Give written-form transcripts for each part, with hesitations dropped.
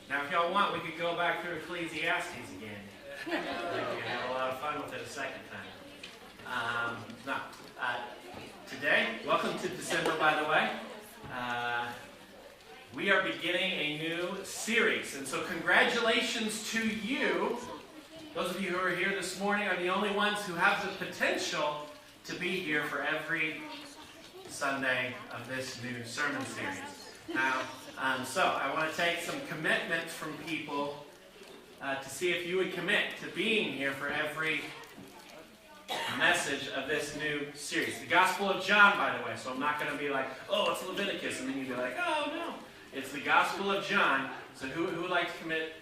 Now, if y'all want, we could go back through Ecclesiastes again. We could have a lot of fun with it a second time. Today, welcome to December, by the way. We are beginning a new series. And so congratulations to you. Those of you who are here this morning are the only ones who have the potential to be here for every Sunday of this new sermon series. Now, so I want to take some commitments from people to see if you would commit to being here for every message of this new series. The Gospel of John, by the way, so I'm not going to be like, oh, it's Leviticus, and then you'd be like, oh, no. It's the Gospel of John. So who would like to commit?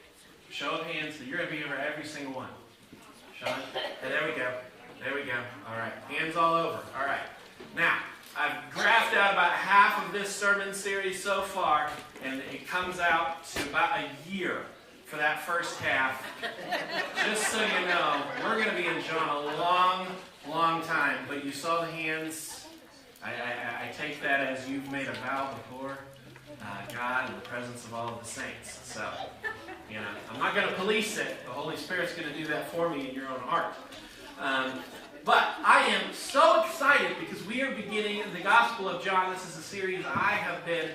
Show of hands that you're going to be here for every single one. Sean? And there we go. There we go. All right. Hands all over. All right. Now, I've graphed out about half of this sermon series so far, and it comes out to about a year for that first half. Just so you know, we're going to be in John a long, long time. But you saw the hands. I take that as you've made a vow before God in the presence of all of the saints. So, you know, I'm not going to police it. The Holy Spirit's going to do that for me in your own heart. But I am so excited because we are beginning the Gospel of John. This is a series I have been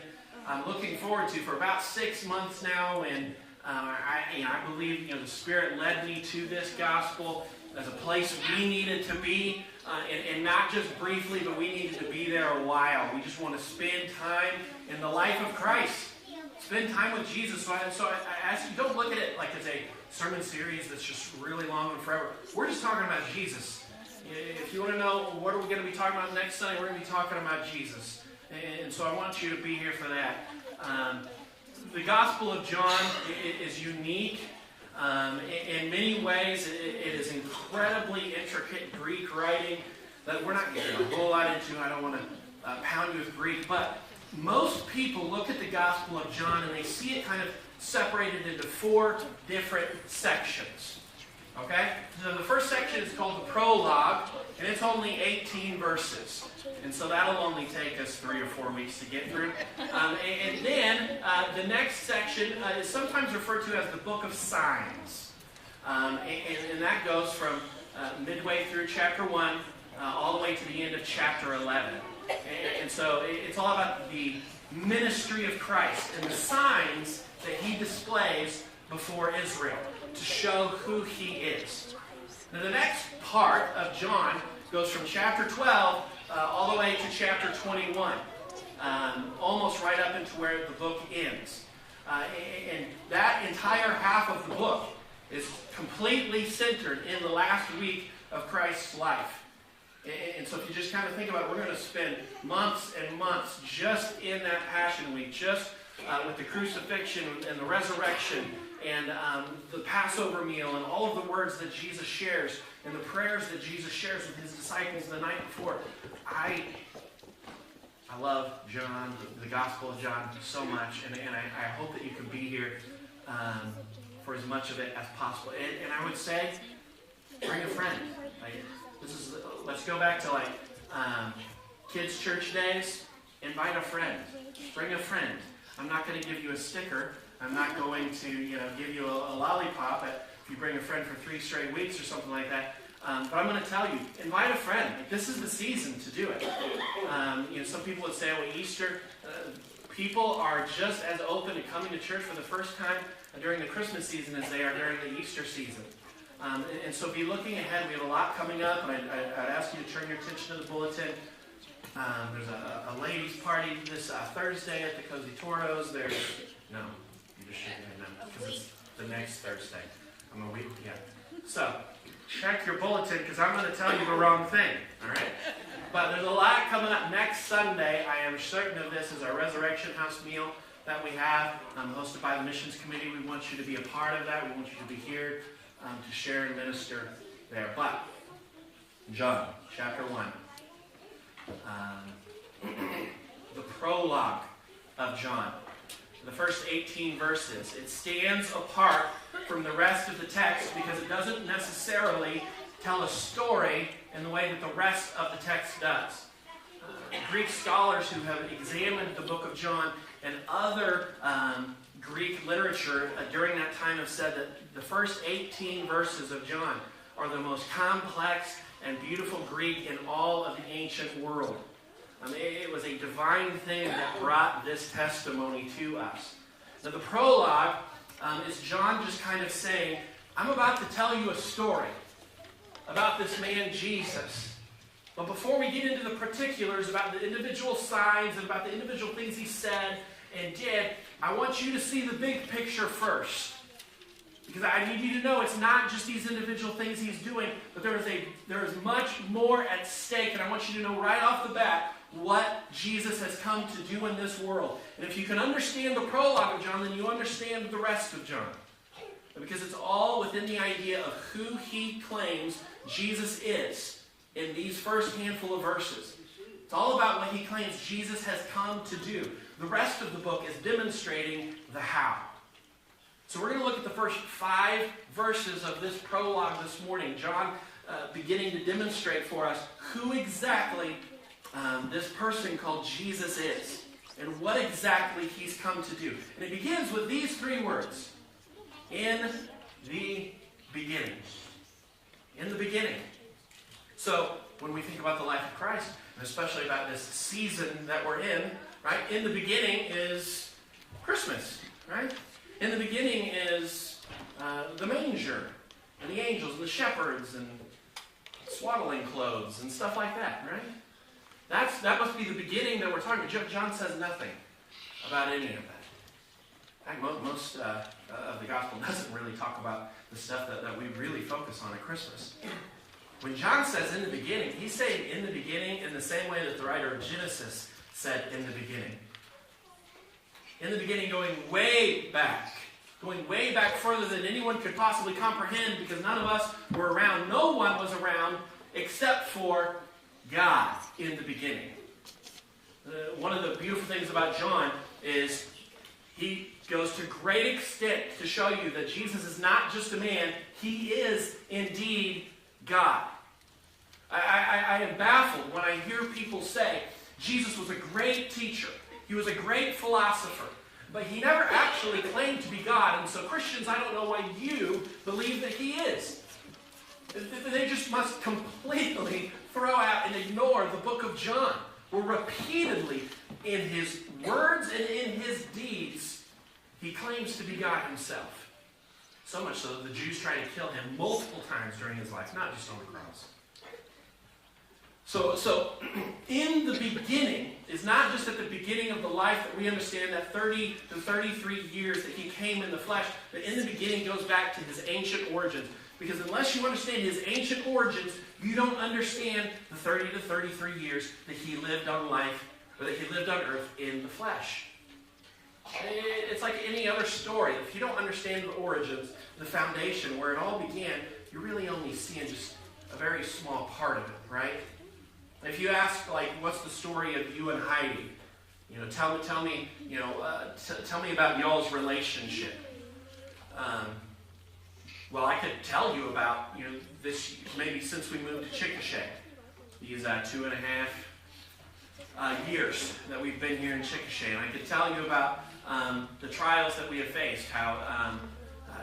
looking forward to for about 6 months now, and I believe the Spirit led me to this Gospel as a place we needed to be, and not just briefly, but we needed to be there a while. We just want to spend time in the life of Christ. Spend time with Jesus. So I ask you, don't look at it like it's a sermon series that's just really long and forever. We're just talking about Jesus. If you want to know what are we going to be talking about next Sunday, we're going to be talking about Jesus. And so I want you to be here for that. The Gospel of John is unique. In many ways, it is incredibly intricate Greek writing that we're not getting a whole lot into. I don't want to pound you with Greek, but most people look at the Gospel of John and they see it kind of separated into 4 different sections. Okay? So the first section is called the prologue, and it's only 18 verses. And so that'll only take us 3 or 4 weeks to get through. And then the next section is sometimes referred to as the Book of Signs. And that goes from midway through chapter 1 all the way to the end of chapter 11. And so it's all about the ministry of Christ and the signs that he displays before Israel to show who he is. Now the next part of John goes from chapter 12 all the way to chapter 21, almost right up into where the book ends. And that entire half of the book is completely centered in the last week of Christ's life. And so if you just kind of think about it, we're going to spend months and months just in that Passion Week, just with the crucifixion and the resurrection and the Passover meal and all of the words that Jesus shares and the prayers that Jesus shares with his disciples the night before. I love John, the Gospel of John, so much, and I hope that you can be here for as much of it as possible. And I would say, bring a friend. Let's go back to kids' church days. Invite a friend. Bring a friend. I'm not going to give you a sticker. I'm not going to give you a lollipop if you bring a friend for 3 straight weeks or something like that. But I'm going to tell you, invite a friend. This is the season to do it. Some people would say, well, Easter, people are just as open to coming to church for the first time during the Christmas season as they are during the Easter season. And so be looking ahead. We have a lot coming up, and I'd ask you to turn your attention to the bulletin. There's a ladies' party this Thursday at the Cozy Toros. You just shake your head no, because it's the next Thursday. So, check your bulletin, because I'm going to tell you the wrong thing, all right? But there's a lot coming up next Sunday. I am certain of this is our Resurrection House meal that we have, hosted by the Missions Committee. We want you to be a part of that. We want you to be here to share and minister there. But, John, chapter 1. The prologue of John. The first 18 verses. It stands apart from the rest of the text because it doesn't necessarily tell a story in the way that the rest of the text does. Greek scholars who have examined the book of John and other Greek literature during that time have said that the first 18 verses of John are the most complex and beautiful Greek in all of the ancient world. It was a divine thing that brought this testimony to us. Now the prologue is John just kind of saying, I'm about to tell you a story about this man Jesus. But before we get into the particulars about the individual signs and about the individual things he said and did, I want you to see the big picture first. Because I need you to know it's not just these individual things he's doing, but there is much more at stake. And I want you to know right off the bat what Jesus has come to do in this world. And if you can understand the prologue of John, then you understand the rest of John. Because it's all within the idea of who he claims Jesus is in these first handful of verses. It's all about what he claims Jesus has come to do. The rest of the book is demonstrating the how. So we're going to look at the first 5 verses of this prologue this morning. John beginning to demonstrate for us who exactly this person called Jesus is and what exactly he's come to do. And it begins with these 3 words. In the beginning. In the beginning. So when we think about the life of Christ, and especially about this season that we're in, right? In the beginning is Christmas, right? In the beginning is the manger, and the angels, and the shepherds, and swaddling clothes, and stuff like that, right? That must be the beginning that we're talking about. John says nothing about any of that. In fact, most of the gospel doesn't really talk about the stuff that we really focus on at Christmas. When John says in the beginning, he's saying in the beginning in the same way that the writer of Genesis said in the beginning. In the beginning, going way back further than anyone could possibly comprehend, because none of us were around. No one was around except for God in the beginning. One of the beautiful things about John is he goes to great extent to show you that Jesus is not just a man, he is indeed God. I am baffled when I hear people say Jesus was a great teacher, he was a great philosopher, but he never actually claimed to be God. And so Christians, I don't know why you believe that he is. They just must completely throw out and ignore the book of John, where repeatedly in his words and in his deeds, he claims to be God himself. So much so that the Jews try to kill him multiple times during his life, not just on the cross. So in the beginning is not just at the beginning of the life that we understand, that 30 to 33 years that he came in the flesh, but in the beginning goes back to his ancient origins. Because unless you understand his ancient origins, you don't understand the 30 to 33 years that he lived on life, or that he lived on earth in the flesh. It's like any other story. If you don't understand the origins, the foundation, where it all began, you're really only seeing just a very small part of it, right? If you ask, like, what's the story of you and Heidi? Tell me about y'all's relationship. Well, I could tell you about, this, maybe since we moved to Chickasha, these 2.5 years that we've been here in Chickasha. And I could tell you about the trials that we have faced, how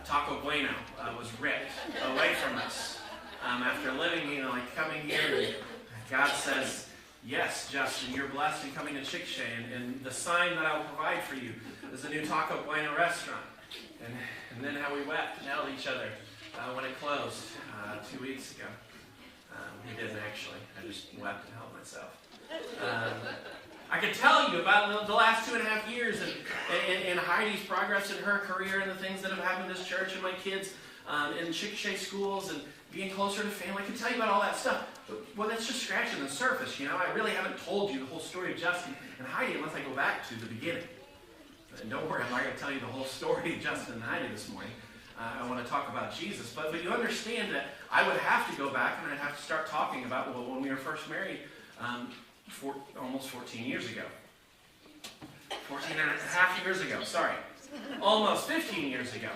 Taco Bueno was ripped away from us after living, coming here. And God says, yes, Justin, you're blessed in coming to Chickasha, and the sign that I will provide for you is a new Taco Bueno restaurant. And then how we wept and held each other when it closed 2 weeks ago. He didn't actually. I just wept and held myself. I could tell you about the last 2.5 years and Heidi's progress in her career and the things that have happened in this church and my kids in Chickasha schools and being closer to family. I can tell you about all that stuff. But, well, that's just scratching the surface. I really haven't told you the whole story of Justin and Heidi unless I go back to the beginning. And don't worry, I'm not going to tell you the whole story of Justin and Heidi this morning. I want to talk about Jesus. But you understand that I would have to go back and I'd have to start talking about, when we were first married almost 14 years ago. 14 and a half years ago, sorry. Almost 15 years ago.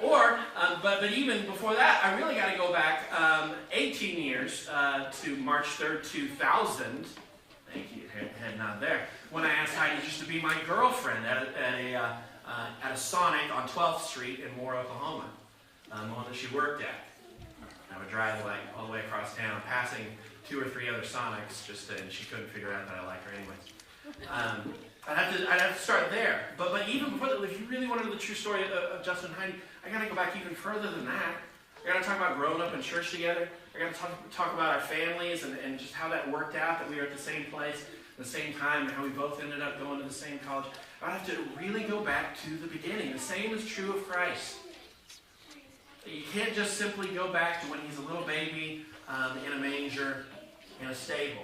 But even before that, I really got to go back 18 years to March 3rd, 2000. Thank you, head nod there. When I asked Heidi just to be my girlfriend at a Sonic on 12th Street in Moore, Oklahoma, the one that she worked at. I would drive like all the way across town, passing 2 or 3 other Sonics, and she couldn't figure out that I liked her anyways. I'd have to start there. But even before that, if you really want to know the true story of Justin and Heidi, I got to go back even further than that. I got to talk about growing up in church together. I got to talk about our families and just how that worked out, that we were at the same place at the same time, and how we both ended up going to the same college. I have to really go back to the beginning. The same is true of Christ. You can't just simply go back to when he's a little baby in a manger, in a stable,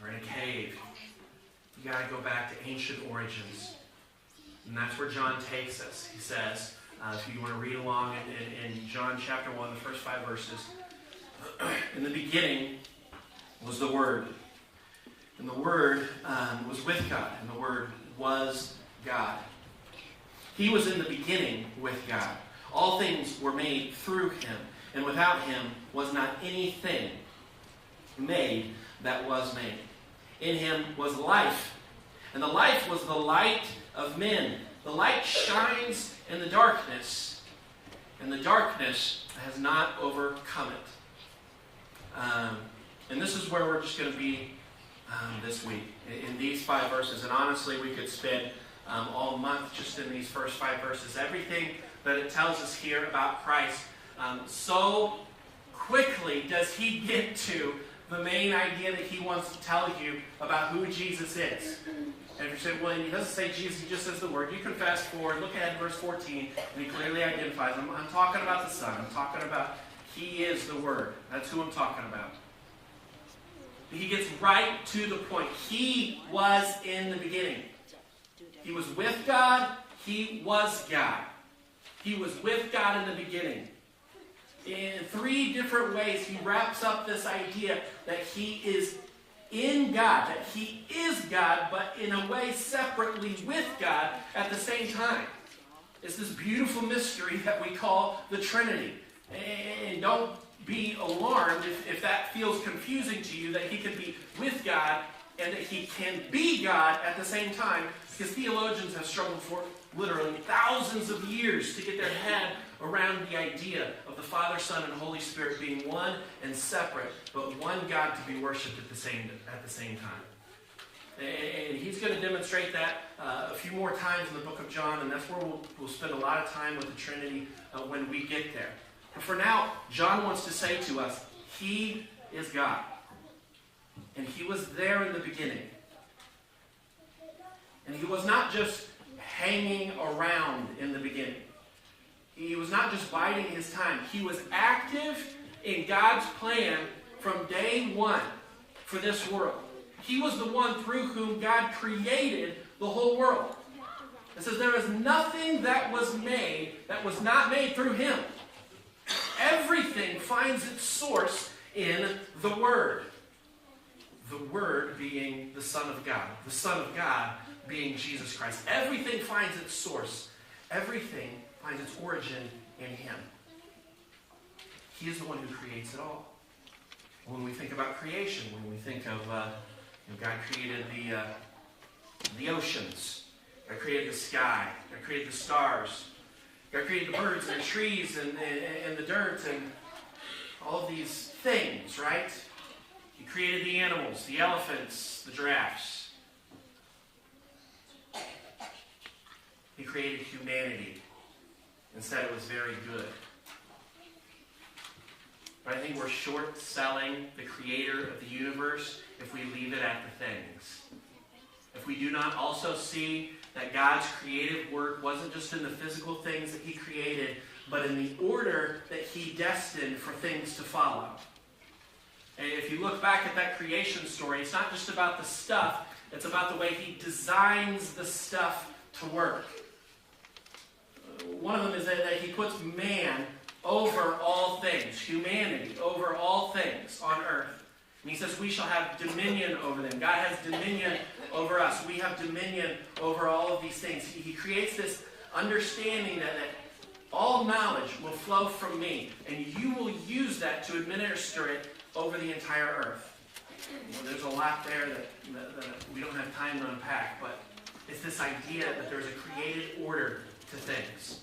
or in a cave. You got to go back to ancient origins. And that's where John takes us. He says, if you want to read along in John chapter 1, the first 5 verses, in the beginning was the Word. And the Word was with God. And the Word was God. He was in the beginning with God. All things were made through him. And without him was not anything made that was made. In him was life. And the life was the light of men. The light shines in the darkness, and the darkness has not overcome it. And this is where we're just going to be this week, in these 5 verses. And honestly, we could spend all month just in these first 5 verses. Everything that it tells us here about Christ, so quickly does he get to the main idea that he wants to tell you about who Jesus is. And if you say, well, he doesn't say Jesus, he just says the Word. You can fast forward, look ahead, verse 14, and he clearly identifies him. I'm talking about the Son. I'm talking about he is the Word. That's who I'm talking about. He gets right to the point. He was in the beginning. He was with God. He was God. He was with God in the beginning. In 3 different ways, he wraps up this idea that he is in God, that he is God, but in a way separately with God at the same time. It's this beautiful mystery that we call the Trinity. And don't be alarmed if that feels confusing to you, that he can be with God and that he can be God at the same time, because theologians have struggled for literally thousands of years to get their head around the idea of the Father, Son, and Holy Spirit being one and separate, but one God to be worshipped at the same time. And he's going to demonstrate that a few more times in the book of John, and that's where we'll spend a lot of time with the Trinity when we get there. But for now, John wants to say to us, he is God. And he was there in the beginning. And he was not just hanging around in the beginning. He was not just biding his time. He was active in God's plan from day one for this world. He was the one through whom God created the whole world. It says there is nothing that was made that was not made through him. Everything finds its source in the Word. The Word being the Son of God. The Son of God being Jesus Christ. Everything finds its source. Everything finds its origin in him. He is the one who creates it all. When we think about creation, when we think of God created the oceans, God created the sky, God created the stars, God created the birds and the trees and the dirt and all of these things, right? He created the animals, the elephants, the giraffes. He created humanity and said it was very good. But I think we're short-selling the creator of the universe if we leave it at the things. If we do not also see that God's creative work wasn't just in the physical things that he created, but in the order that he destined for things to follow. And if you look back at that creation story, it's not just about the stuff, it's about the way he designs the stuff to work. One of them is that he puts man over all things, humanity over all things on earth. And he says we shall have dominion over them. God has dominion over us. We have dominion over all of these things. He creates this understanding that All knowledge will flow from me, and you will use that to administer it over the entire earth. Well, there's a lot there that we don't have time to unpack, but it's this idea that there's a created order to things.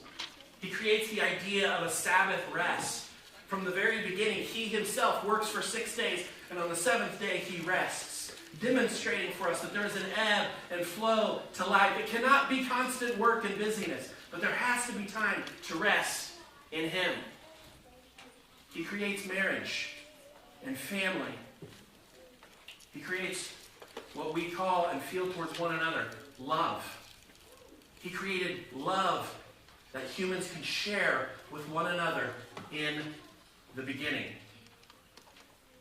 He creates the idea of a Sabbath rest. From the very beginning, he himself works for 6 days, and on the seventh day he rests, demonstrating for us that there is an ebb and flow to life. It cannot be constant work and busyness, but there has to be time to rest in him. He creates marriage and family. He creates what we call and feel towards one another, love. He created love that humans can share with one another in the beginning.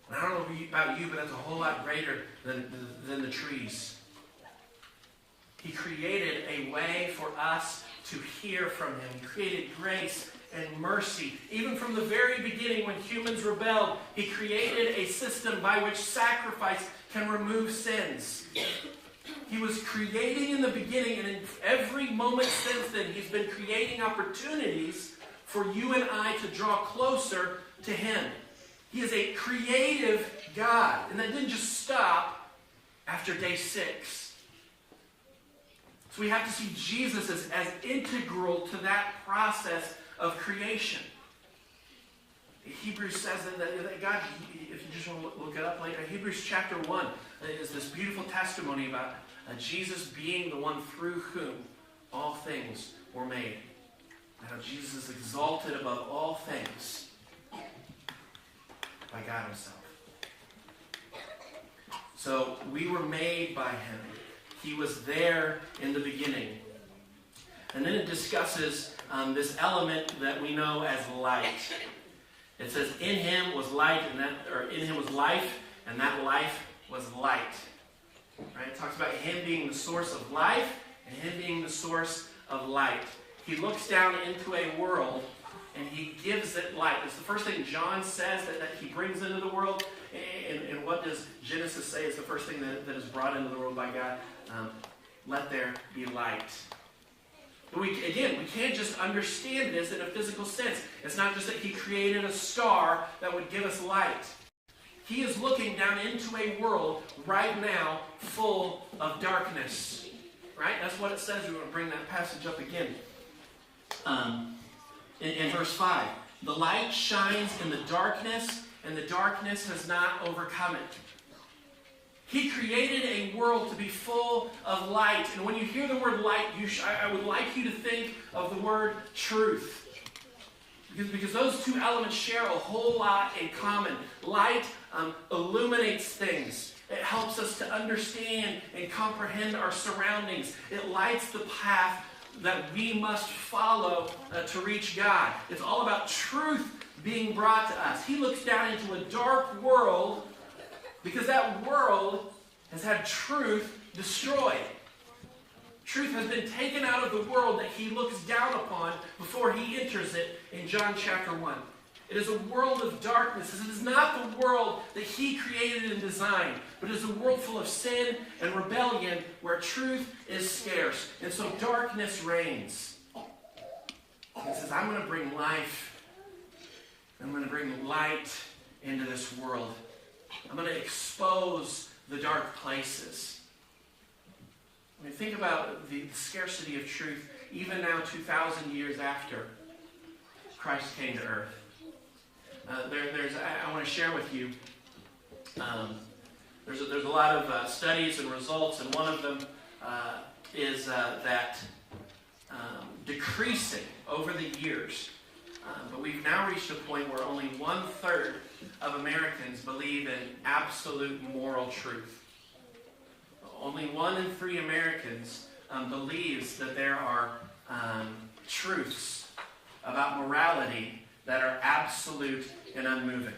And I don't know about you, but that's a whole lot greater than the trees. He created a way for us to hear from him. He created grace and mercy. Even from the very beginning when humans rebelled, he created a system by which sacrifice can remove sins. He was creating in the beginning, and in every moment since then, he's been creating opportunities for you and I to draw closer to him. He is a creative God, and that didn't just stop after day 6. So we have to see Jesus as integral to that process of creation. Hebrews says that God, if you just want to look it up later, Hebrews chapter 1 is this beautiful testimony about Jesus being the one through whom all things were made. How Jesus is exalted above all things by God himself. So we were made by him. He was there in the beginning. And then it discusses this element that we know as light. It says, in him was light, in him was life, and that life was light. Right? It talks about him being the source of life and him being the source of light. He looks down into a world and he gives it light. It's the first thing John says that he brings into the world. And what does Genesis say is the first thing that is brought into the world by God? Let there be light. But we can't just understand this in a physical sense. It's not just that he created a star that would give us light. He is looking down into a world right now full of darkness. Right? That's what it says. We're going to bring that passage up again. In verse 5. The light shines in the darkness, and the darkness has not overcome it. He created a world to be full of light. And when you hear the word light, I would like you to think of the word truth. Because those two elements share a whole lot in common. Light illuminates things. It helps us to understand and comprehend our surroundings. It lights the path that we must follow to reach God. It's all about truth being brought to us. He looks down into a dark world because that world has had truth destroyed. Truth has been taken out of the world that he looks down upon before he enters it in John chapter 1. It is a world of darkness. It is not the world that he created and designed, but it is a world full of sin and rebellion where truth is scarce. And so darkness reigns. He says, I'm going to bring life. I'm going to bring light into this world. I'm going to expose the dark places. I mean, think about the scarcity of truth, even now 2,000 years after Christ came to earth. I want to share with you, there's a lot of studies and results, and one of them is that decreasing over the years. But we've now reached a point where only 1/3 of Americans believe in absolute moral truth. Only 1 in 3 Americans believes that there are truths about morality that are absolute and unmoving.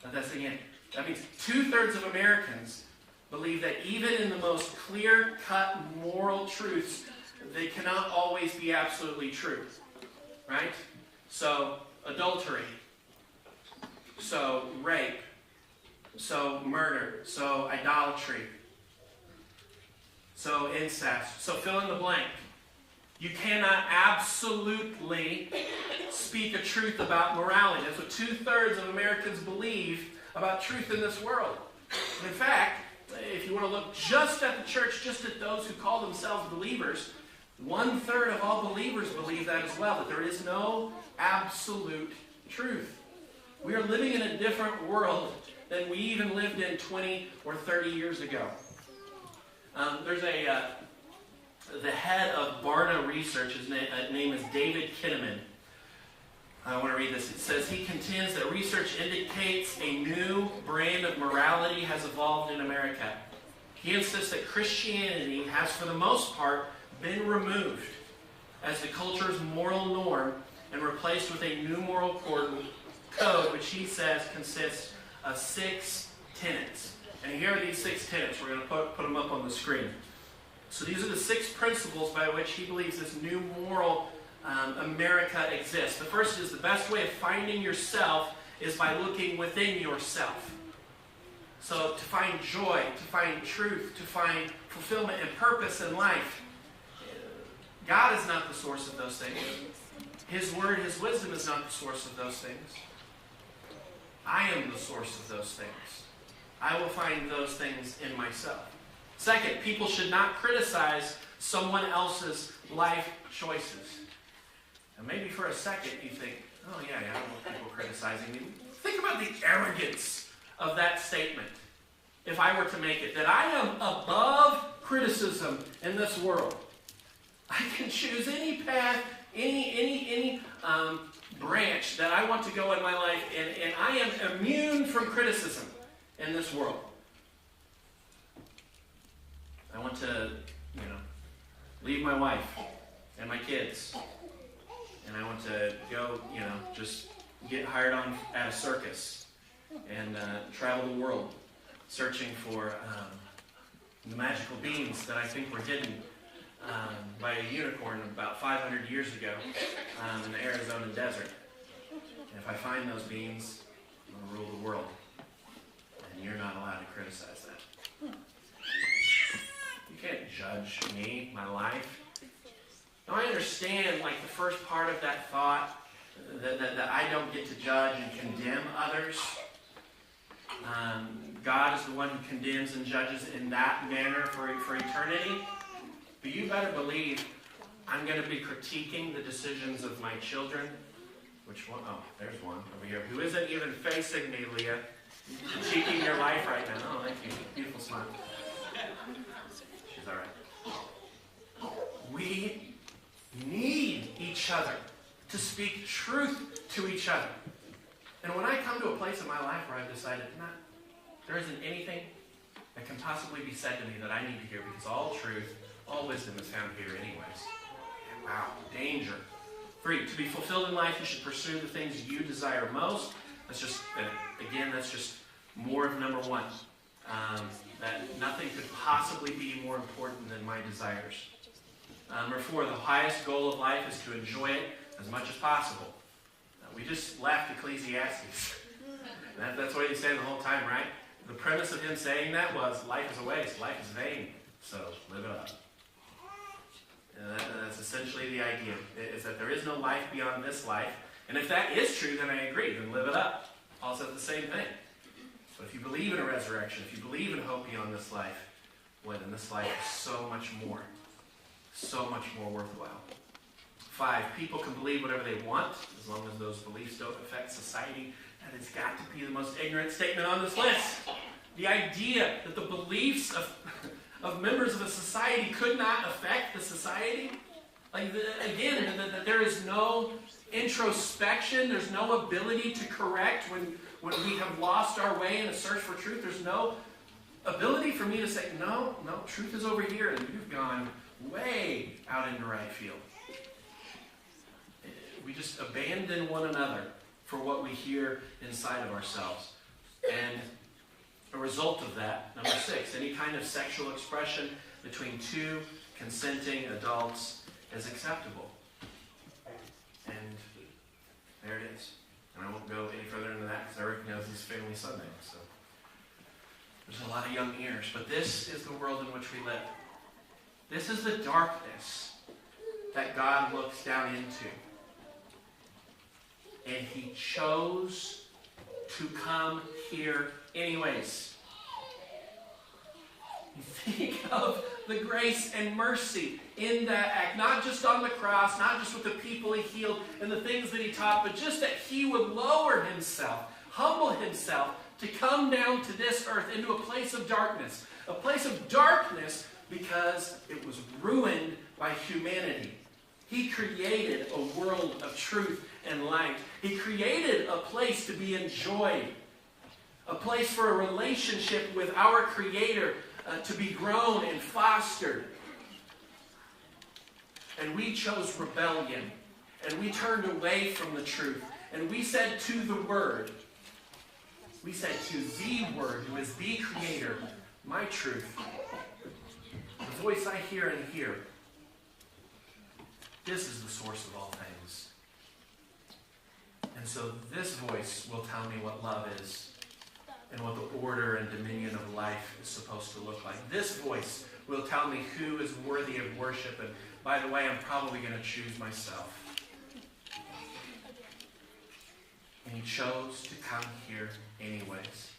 That means 2/3 of Americans believe that even in the most clear-cut moral truths, they cannot always be absolutely true. Right? So, adultery. So, rape. So, murder. So, idolatry. So, incest. So, fill in the blank. You cannot absolutely speak a truth about morality. That's what 2/3 of Americans believe about truth in this world. In fact, if you want to look just at the church, just at those who call themselves believers, 1/3 of all believers believe that as well, that there is no absolute truth. We are living in a different world than we even lived in 20 or 30 years ago. There's the head of Barna Research, his name is David Kinnaman. I want to read this. It says, he contends that research indicates a new brand of morality has evolved in America. He insists that Christianity has, for the most part, been removed as the culture's moral norm and replaced with a new moral code, which he says consists of 6 tenets. And here are these 6 tenets. We're going to put them up on the screen. So these are the 6 principles by which he believes this new moral America exists. The first is the best way of finding yourself is by looking within yourself. So to find joy, to find truth, to find fulfillment and purpose in life, God is not the source of those things. His word, His wisdom is not the source of those things. I am the source of those things. I will find those things in myself. Second, people should not criticize someone else's life choices. And maybe for a second you think, oh yeah, I don't want people criticizing me. Think about the arrogance of that statement. If I were to make it, that I am above criticism in this world. I can choose any path, any branch that I want to go in my life, and I am immune from criticism in this world. I want to, leave my wife and my kids, and I want to go, just get hired on at a circus and travel the world searching for the magical beans that I think were hidden by a unicorn about 500 years ago in the Arizona desert. And if I find those beans, I'm going to rule the world. And you're not allowed to criticize that. You can't judge me, my life. Now I understand, the first part of that thought, that I don't get to judge and condemn others. God is the one who condemns and judges in that manner for eternity. But you better believe I'm going to be critiquing the decisions of my children. Which one? Oh, there's one over here. Who isn't even facing me, Leah. Critiquing your life right now. Oh, thank you. Beautiful smile. She's all right. We need each other to speak truth to each other. And when I come to a place in my life where I've decided, there isn't anything that can possibly be said to me that I need to hear, because all truth, all wisdom is found here anyways. Wow, danger. 3, to be fulfilled in life, you should pursue the things you desire most. That's just, that's just more of number 1. That nothing could possibly be more important than my desires. Number 4, the highest goal of life is to enjoy it as much as possible. We just left Ecclesiastes. That's what he's saying the whole time, right? The premise of him saying that was, life is a waste, life is vain, so live it up. And that's essentially the idea, is that there is no life beyond this life. And if that is true, then I agree, then live it up. Paul said the same thing. But if you believe in a resurrection, if you believe in hope beyond this life, well, then this life is so much more worthwhile. 5, people can believe whatever they want, as long as those beliefs don't affect society. That has got to be the most ignorant statement on this list. The idea that the beliefs of members of a society could not affect the society. That there is no introspection, there's no ability to correct when we have lost our way in a search for truth. There's no ability for me to say, no, truth is over here, and you've gone way out into right field. We just abandon one another for what we hear inside of ourselves. And a result of that, number 6, any kind of sexual expression between 2 consenting adults is acceptable. And there it is. And I won't go any further into that because I recognize this Family Sunday. So there's a lot of young ears. But this is the world in which we live. This is the darkness that God looks down into. And he chose to come here anyways. You think of the grace and mercy in that act, not just on the cross, not just with the people he healed and the things that he taught, but just that he would lower himself, humble himself to come down to this earth into a place of darkness. A place of darkness because it was ruined by humanity. He created a world of truth and light. He created a place to be enjoyed. A place for a relationship with our Creator to be grown and fostered. And we chose rebellion. And we turned away from the truth. And we said to the Word, we said to the Word, who is the Creator, my truth, the voice I hear and hear. This is the source of all things. And so this voice will tell me what love is and what the order and dominion of life is supposed to look like. This voice will tell me who is worthy of worship. And by the way, I'm probably going to choose myself. And he chose to come here anyways.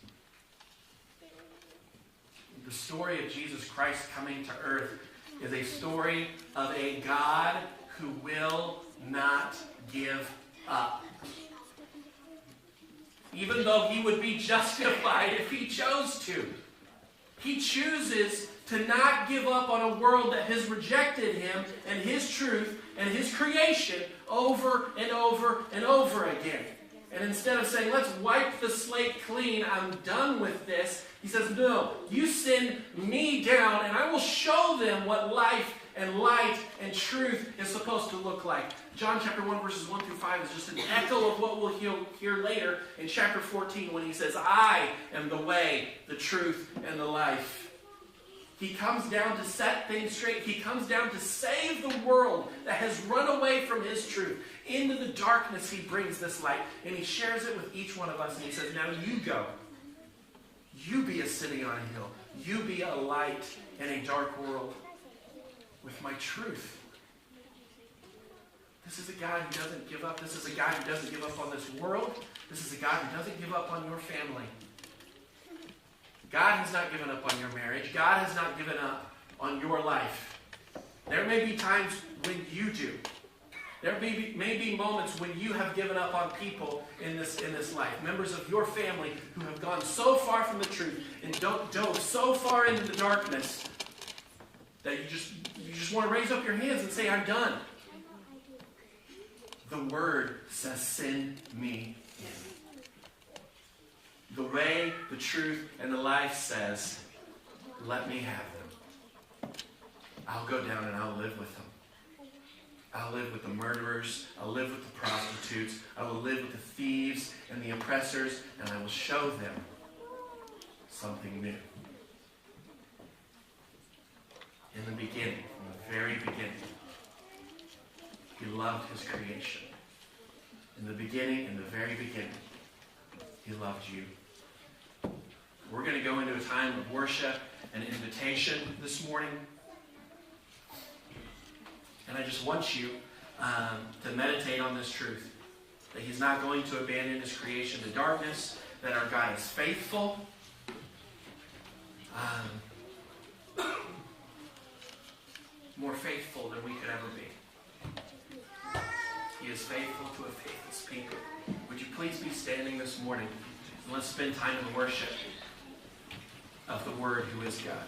The story of Jesus Christ coming to earth is a story of a God who will not give up. Even though he would be justified if he chose to. He chooses to not give up on a world that has rejected him and his truth and his creation over and over and over again. And instead of saying, let's wipe the slate clean, I'm done with this, he says, no, you send me down and I will show them what life and light and truth is supposed to look like. John chapter 1 verses 1 through 5 is just an echo of what we'll hear later in chapter 14 when he says, I am the way, the truth, and the life. He comes down to set things straight. He comes down to save the world that has run away from his truth. Into the darkness he brings this light, and he shares it with each one of us, and he says, now you go. You be a city on a hill. You be a light in a dark world with my truth. This is a God who doesn't give up. This is a God who doesn't give up on this world. This is a God who doesn't give up on your family. God has not given up on your marriage. God has not given up on your life. There may be times when you do. There may be moments when you have given up on people in this life. Members of your family who have gone so far from the truth and dove so far into the darkness that you just want to raise up your hands and say, I'm done. The Word says, send me in. The way, the truth, and the life says, let me have them. I'll go down and I'll live with them. I'll live with the murderers. I'll live with the prostitutes. I will live with the thieves and the oppressors, and I will show them something new. In the beginning, from the very beginning, he loved his creation. In the beginning, in the very beginning, he loved you. We're going to go into a time of worship and invitation this morning. And I just want you to meditate on this truth. That he's not going to abandon his creation to darkness. That our God is faithful. More faithful than we could ever be. He is faithful to a faithless people. Would you please be standing this morning and let's spend time in worship of the Word who is God.